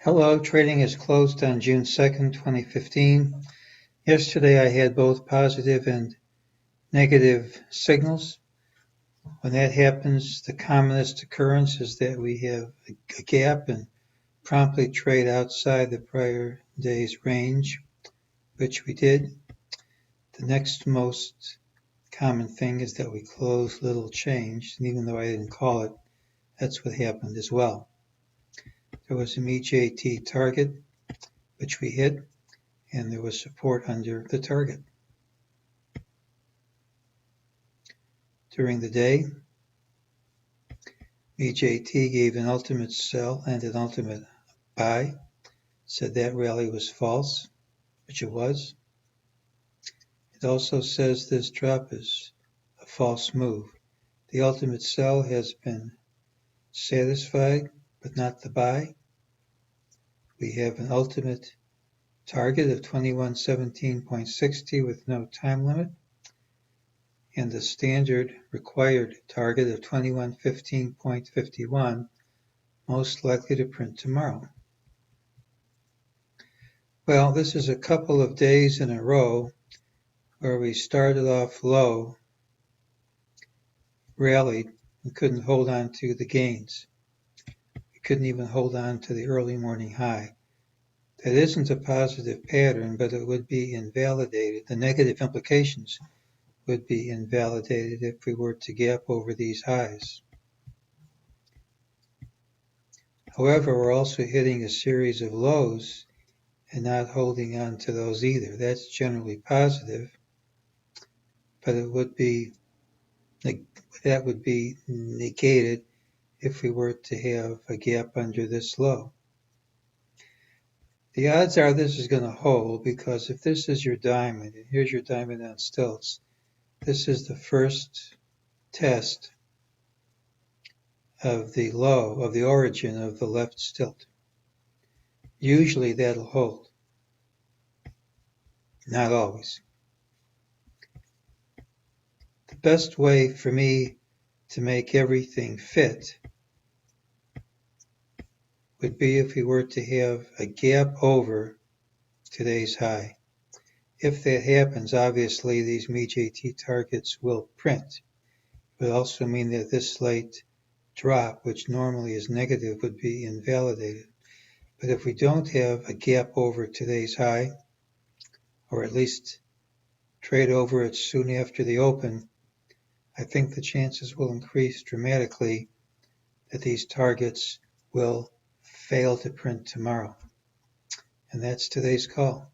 Hello, trading is closed on June 2nd, 2015. Yesterday I had both positive and negative signals. When that happens, the commonest occurrence is that we have a gap and promptly trade outside the prior day's range, which we did. The next most common thing is that we close little change, and even though I didn't call it, that's what happened as well. There was a mejt target, which we hit, and there was support under the target. During the day, mejt gave an ultimate sell and an ultimate buy, said that rally was false, which it was. It also says this drop is a false move. The ultimate sell has been satisfied, but not the buy. We have an ultimate target of 2117.60 with no time limit, and the standard required target of 2115.51, most likely to print tomorrow. Well, this is a couple of days in a row where we started off low, rallied, and couldn't hold on to the gains. We couldn't even hold on to the early morning high. That isn't a positive pattern, but it would be invalidated. The negative implications would be invalidated if we were to gap over these highs. However, we're also hitting a series of lows and not holding on to those either. That's generally positive, but that would be negated if we were to have a gap under this low. The odds are this is going to hold, because if this is your diamond, and here's your diamond on stilts, this is the first test of the low, of the origin of the left stilt. Usually that'll hold. Not always. The best way for me to make everything fit would be if we were to have a gap over today's high. If that happens, obviously these mejt targets will print. It would also mean that this late drop, which normally is negative, would be invalidated. But if we don't have a gap over today's high, or at least trade over it soon after the open, I think the chances will increase dramatically that these targets will fail to print tomorrow. And that's today's call.